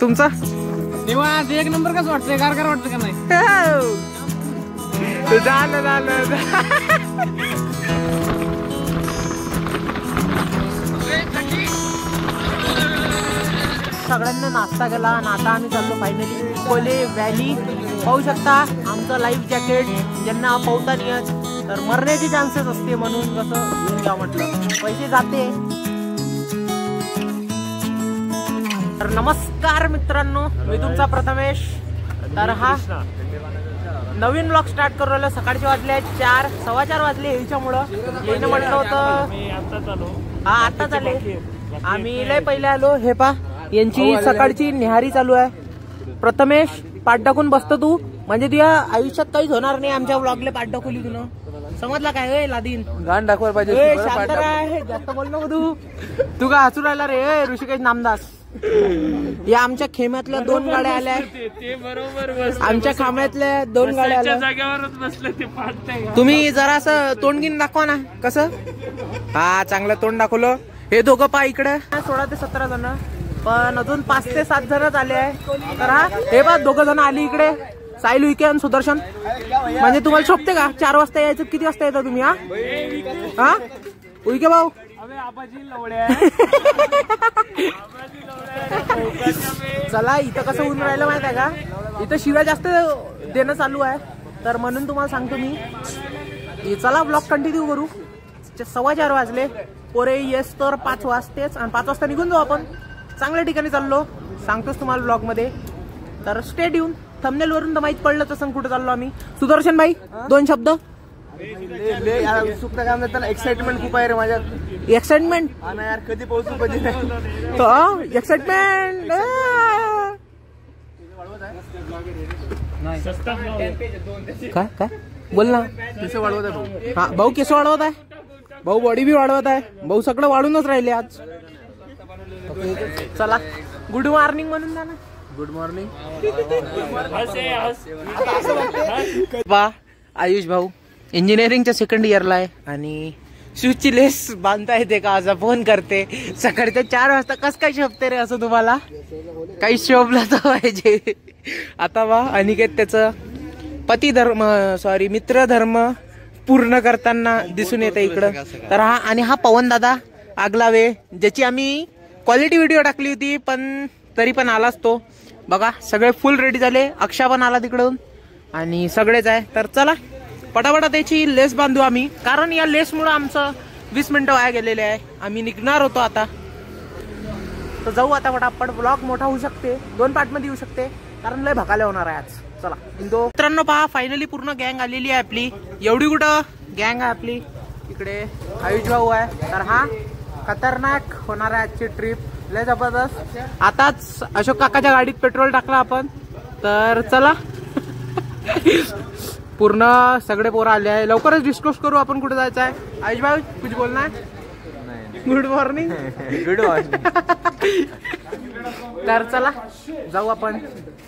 तुमचा निवांत एक नंबर कसं वाटतंय? गारगार वाटतं का नाही? झालं झालं. सगळ्यांना नाश्ता केला आणि आता आम्ही चाललो फायनली कोले व्हॅली. पाहू शकता आमचं लाईफ जॅकेट, ज्यांना पावता नाही येत तर मरण्याचे चान्सेस असते, म्हणून कसं घेऊन घ्या म्हटलं, पैसे जाते. तर नमस्कार मित्रांनो, मी तुमचा प्रथमेश. तर हा नवीन ब्लॉग स्टार्ट करू राहिलो. सकाळचे वाजले 4, 4:15 वाजले. याच्यामुळं येणं म्हटलं होतं. हा आत्ताच आले आम्ही, लय पहिले आलो. हे पा यांची सकाळची न्याहारी चालू आहे. प्रथमेश पाठ टाकून बसतो तू, म्हणजे तुझ्या आयुष्यात काहीच होणार नाही. आमच्या ब्लॉगला पाठ टाकवली तुला, समजला काय? लादीन गाण दाखवायला पाहिजे. शांत राह, जास्त बोल नको तू का हसू राहिला रे? ऋषिकेश नामदास. या आमच्या खेम्यातल्या 2 गाड्या आल्या. आमच्या खांब्यातल्या 2 गाड्या आल्या. जागेवरच बसले ते पाठताय. तुम्ही जरा असं तोंड गिन दाखवा ना. कसं? हा चांगलं तोंड दाखवलं. हे दोघं पा इकडे 16 ते 17 जण, पण अजून 5 ते 7 जणच आले आहे. तर हा हे बा 2 जण आली इकडे, साहिल उईके आणि सुदर्शन. म्हणजे तुम्हाला शोभते का 4 वाजता यायचं? किती वाजता येतं तुम्ही? हा उईके भाऊ. चला, इथं कसं ऊन राहिलं माहित आहे का? इथं शिव्या जास्त देणं चालू आहे, तर म्हणून तुम्हाला सांगतो मी. चला ब्लॉग कंटिन्यू करू. 4:15 वाजले. पोरे येस तर 5 वाजतेच, आणि 5 वाजता निघून जाऊ आपण. चांगल्या ठिकाणी चाललो, सांगतोच तुम्हाला ब्लॉग मध्ये. तर स्टे ट्यून. थंबनेल वरून तर माहित पडलं तसं कुठे चाललो आम्ही. सुदर्शन भाई 2 शब्द. एक्साइटमेंट खूप आहे रे माझ्यात. एक्साइटमेंट यार, कधी पोहोचू कधी नाही. एक्साइटमेंट काय काय बोल ना. केस वाढवत आहे भाऊ. हा भाऊ केस वाढवत आहे. भाऊ बॉडी बी वाढवत आहे. भाऊ सगळं वाढूनच राहिले आज. चला गुड मॉर्निंग म्हणून द्या ना. Good morning. वा आयुष भाऊ इंजिनिअरिंगच्या 2nd इयरला आहे, आणि शूजची लेस बांधता येते का असा फोन करते. सकाळच्या 4 वाजता कस काय शोभते रे असं? तुम्हाला काही शोभला तर पाहिजे. आता वा अनिकेत त्याचं पती धर्म मित्र धर्म पूर्ण करताना दिसून येते इकडं. तर हा, आणि हा पवन दादा आगलावे, ज्याची आम्ही क्वालिटी व्हिडिओ टाकली होती, पण तरी पण आलाच तो. बघा सगळे फुल रेडी झाले. अक्षा पण आला तिकडून, आणि सगळेच आहे. तर चला पटापटा त्याची लेस बांधू आम्ही, कारण या लेसमुळे आमचं 20 मिनिटं वाया गेलेले आहे. आम्ही निघणार होतो आता, तर जाऊ आता पटापट. ब्लॉग मोठा होऊ शकते, 2 पार्टमध्ये येऊ शकते, कारण लय भकाले होणार आहे आज. चला मित्रांनो पहा, फायनली पूर्ण गँग आलेली आहे आपली. एवढी कुठं गँग आहे आपली. इकडे आयुष भाऊ आहे. तर हा खतरनाक होणार आहे आजची ट्रिप, लय जबरदस्त. आताच अशोक काकाच्या गाडीत पेट्रोल टाकला आपण. तर चला पूर्ण सगळे पोरं आले आहे. लवकरच डिस्कस करू आपण कुठे जायचं आहे. आयुष भाऊ कुछ बोलना है? Good morning. Good morning. तर चला जाऊ आपण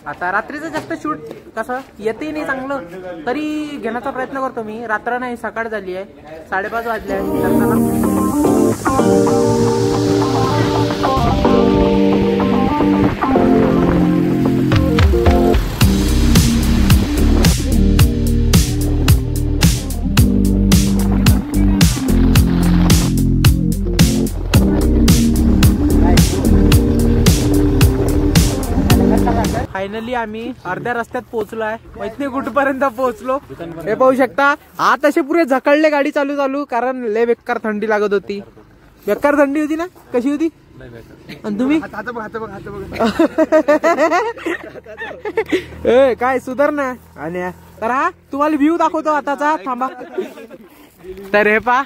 आता. रात्रीचं जास्त शूट कसं येते नाही चांगलं, तरी घेण्याचा प्रयत्न करतो मी. रात्र नाही, सकाळ झाली आहे, 5:30 वाजले आहे. तर चला फायनली आम्ही अर्ध्या रस्त्यात पोहोचलो आहे. माहित नाही कुठपर्यंत पोहोचलो. हे पाहू शकता. आत असे पुरे झकळले गाडी चालू, कारण लय बेकार थंडी लागत होती. बेकार थंडी होती ना? कशी होती? आणि तुम्ही काय सुधार ना. आणि तर हा तुम्हाला व्ह्यू दाखवतो आताचा, थांबा. तर हे पा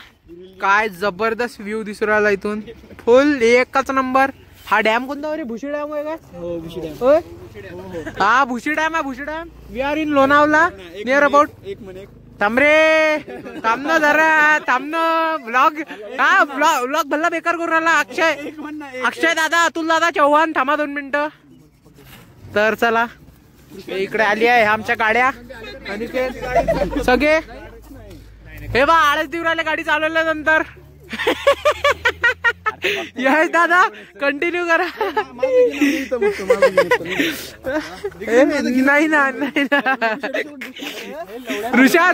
काय जबरदस्त व्ह्यू दिसू राहिला इथून. फुल एकच नंबर. हा डॅम कोणता रे? भुशी डॅम आहे का? हो भुशी डॅम. होय हा भुशी डॅम आहे. Bhushi dam. We are in Lonavala, near about. थांब रे, थांब ना जरा, थांब ना. ब्लॉग हा ब्लॉग भल्ला बेकार करून राहिला. अक्षय दादा, अतुल दादा, चव्हाण, थांबा 2 मिनिटं. तर चला इकडे आली आहे आमच्या गाड्या, आणि ते सगळे हे बा आळस देऊ राहिले गाडी चालवल्यानंतर. यश दादा कंटिन्यू करा. नाही ना ऋषा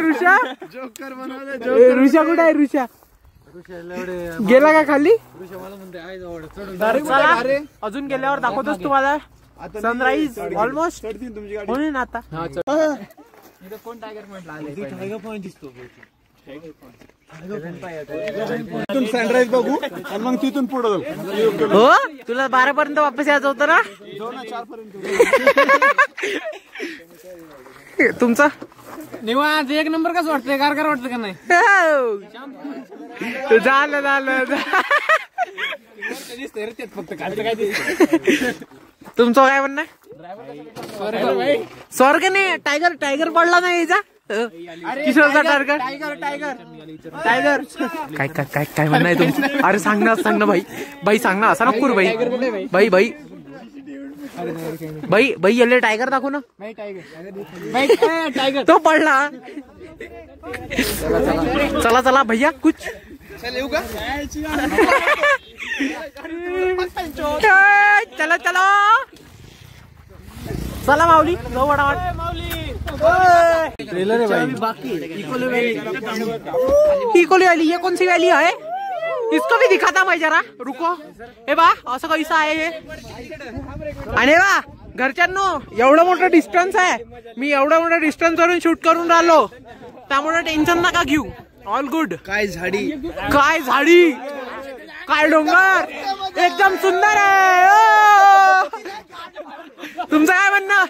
कुठे आहे? ऋषा गेला का खाली? अजून गेल्यावर दाखवतोस तुम्हाला सनराईज ऑलमोस्ट होईल आता. कोण टायगर पॉइंट टायगर पॉइंट दिसतो. सनराईज बघू आणि मग तिथून पुढे जाऊ. हो तुला 12 पर्यंत वापस यायचं होतं ना? 4 पर्यंत. तुमचा निवांत एक नंबर कसं वाटतंय? गार वाटतं का नाही? झालं फक्त काय दिसत. तुमचं काय म्हणणं? स्वर्ग नाही. टायगर पडला नाही याचा किशोरचा टायगर. काय काय काय काय म्हणणं आहे तुमचं? अरे सांग ना भाई सांग ना. असा नको करू भाई याले टायगर दाखव ना. टायगर तो पडला. चला भैया कुछ चला माऊली जाऊ वडावाट. इकोली वैली ये कौन सी वैली है? इसको भी दिखाता मैं जरा. रुको हे बा असं कैसा आहे हे. आणि बा घरच्यांनो एवढं मोठं डिस्टन्स आहे. मी एवढं मोठं डिस्टन्स वरून शूट करून राहिलो त्यामुळे टेन्शन नका घेऊ. All good. काय झाडी काय डोंगर एकदम सुंदर आहे. तुमचं काय म्हणणं?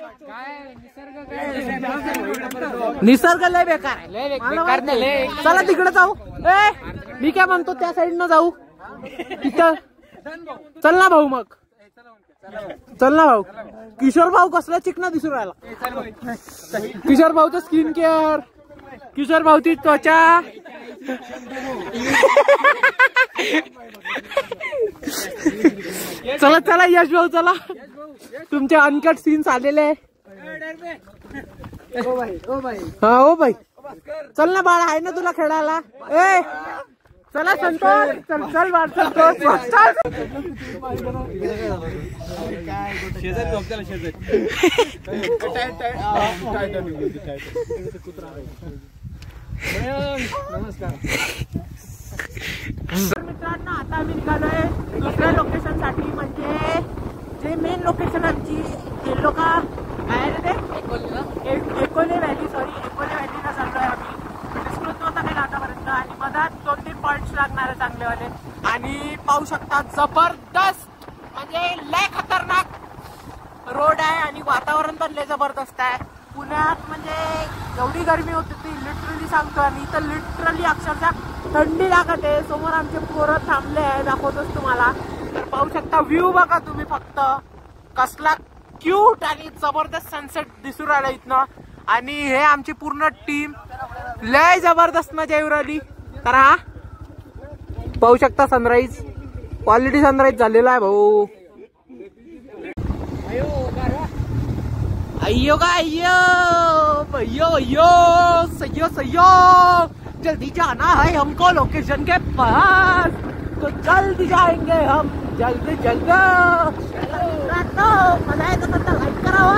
निसर्ग लय बेकार आहे. चला तिकडे जाऊ. मी काय म्हणतो त्या साईडनं जाऊ. तिथं चल ना भाऊ. मग चल ना भाऊ. किशोर भाऊ कसला चिकना दिसून राहिला. किशोर भाऊचं स्किन केअर, किशोर भाऊची त्वचा. चला यश भाऊ चला. तुमचे अनकट सीन्स आलेले आहे. हा ओ भाई चल ना बाळा. आहे ना तुला खेळायला? चला संतोष चल बाळ संतोष. मित्रांनो आता आम्ही निघालोय दुसऱ्या लोकेशन साठी. म्हणजे जे मेन लोकेशन आमची गेलो का एकोले व्हॅली एकोले व्हॅलीला चाललोय आम्ही. डिस्क्लोज नव्हता काही आतापर्यंत. आणि मधात 2-3 पॉइंट्स लागणार आहे चांगलेवाले. आणि पाहू शकता जबरदस्त म्हणजे लय खतरनाक रोड आहे. आणि वातावरण पण लय जबरदस्त आहे. पुण्यात म्हणजे एवढी गरमी होती ती लिटरली सांगतो. आणि इथं लिटरली अक्षरशः थंडी लागत आहे. समोर आमचे पोरं थांबले आहे दाखवतोच तुम्हाला. तर पाहू शकता व्ह्यू बघा तुम्ही फक्त. कसला क्यूट आणि जबरदस्त सनसेट दिसून राहिला इथनं. आणि हे आमची पूर्ण टीम लय जबरदस्त मजा येऊ राहिली. तर हा पाहू शकता सनराईज क्वालिटी सनराईज झालेला आहे भाऊ. अय्यो सయ్యో जल्दी जाना है हमको लोकेशन के पास. तो जल्द जाएंगे हम जल्द. मजा येत असेल तर लाईक करावं.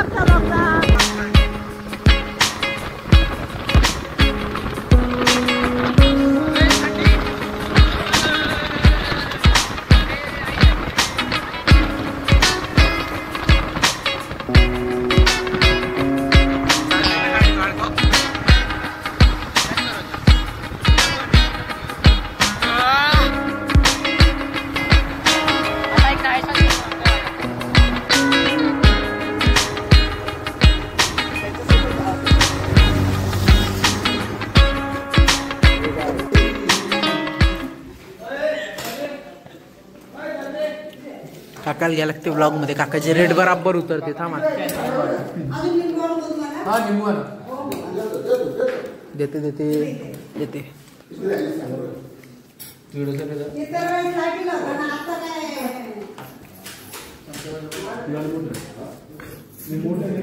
काकाला घ्या लागते ब्लॉग मध्ये. काकाचे रेट बराबर उतरते. थांबा देते.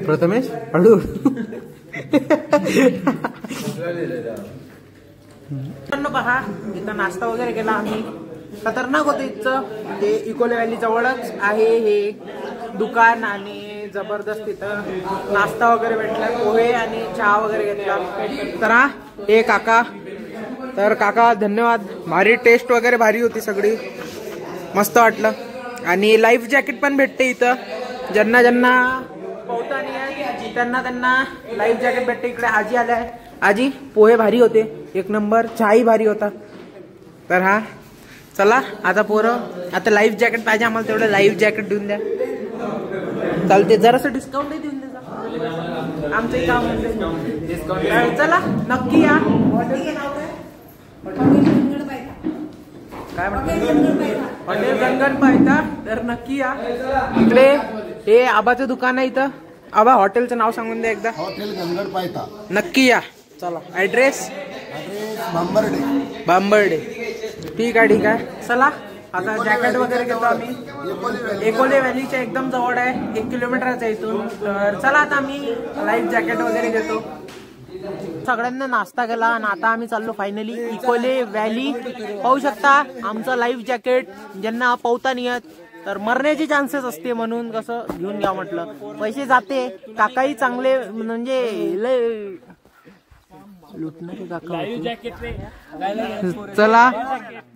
प्रथमेश हळू पहा इथं नाश्ता वगैरे केला आम्ही. खतरनाक होतं इथचं. ते इकोले व्हॅली जवळच आहे हे दुकान आणि जबरदस्त इथं नाश्ता वगैरे भेटला. पोहे आणि चहा वगैरे घेतला. तर हा हे काका. तर काका धन्यवाद. भारी टेस्ट वगैरे भारी होती सगळी. मस्त वाटलं. आणि लाईफ जॅकेट पण भेटते इथं. ज्यांना ज्यांना पोहता नाही आहे त्यांना लाईफ जॅकेट भेटते. इकडे आजी आल्या आहे. आजी पोहे भारी होते एक नंबर. चहाही भारी होता. तर हा चला आता पोरं आता लाईफ जॅकेट पाहिजे आम्हाला. तेवढं लाईफ जॅकेट देऊन द्या. चालते. जरासं डिस्काउंटही देऊन द्या. आमचंही काम म्हणजे डिस्काउंट. चला नक्की या. हॉटेलचं नाव काय म्हणतात? हॉटेल गणगण पाहिजे. तर नक्की या. इकडे हे आबाचं दुकान आहे इथं. आबा हॉटेलचं नाव सांगून द्या एकदा. हॉटेल गणगड पायथा. नक्की या. चला ऍड्रेस बांबर्डे. ठीक आहे. चला आता जॅकेट वगैरे घेतो आम्ही. एकोले व्हॅलीच्या एकदम जवळ आहे. 1 किलोमीटरच आहे इथून. तर चला आता आम्ही लाईफ जॅकेट वगैरे घेतो. सगळ्यांना नाश्ता केला आणि आता आम्ही चाललो फायनली इकोले व्हॅली. पाहू शकता आमचं लाईफ जॅकेट. ज्यांना पोहता नाही येत तर मरण्याचे चान्सेस असते म्हणून कसं घेऊन घ्या म्हटलं. पैसे जाते. काकाही चांगले म्हणजे लुटणारे काका. चला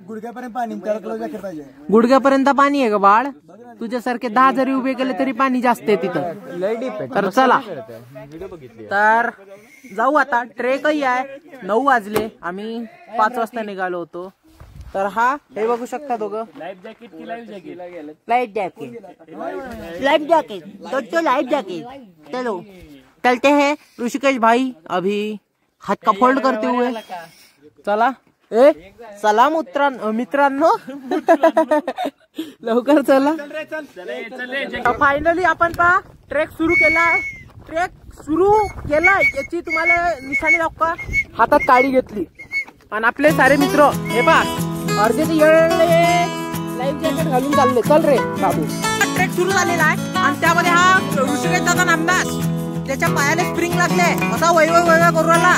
गुडघ्यापर्यंत पाणी. त्याला जॅकेट पाहिजे. गुडघ्यापर्यंत पाणी आहे का बाळ? तुझ्यासारखे 10 जरी उभे केले तरी पाणी जास्त आहे तिथं. तर चला तर जाऊ आता. ट्रेकही आहे. 9 वाजले. आम्ही 5 वाजता निघालो होतो. तर हा हे बघू शकता दोघं. लाइफ जैकेट की लाइफ जैकेट लाइफ जैकेट दोस्तों लाइफ जैकेट. चलो चलते हैं. ऋषिकेश भाई अभी हाथ का फोल्ड करते हुए. चला ए सलाम मित्रांनो. लवकर चला. फायनली आपण पहा ट्रेक सुरू केलाय. याची तुम्हाला निशाणी दाखवा. हातात काडी घेतली आणि आपले सारे मित्र हे पहा अर्धे लाईफ जॅकेट घालून चालले. चल रे बाबू. ट्रेक सुरू झालेला आहे आणि त्यामध्ये हा ऋषिकेश दादा नामदास त्याच्या पायाला स्प्रिंग लागले. असा वैभव करू राहिला.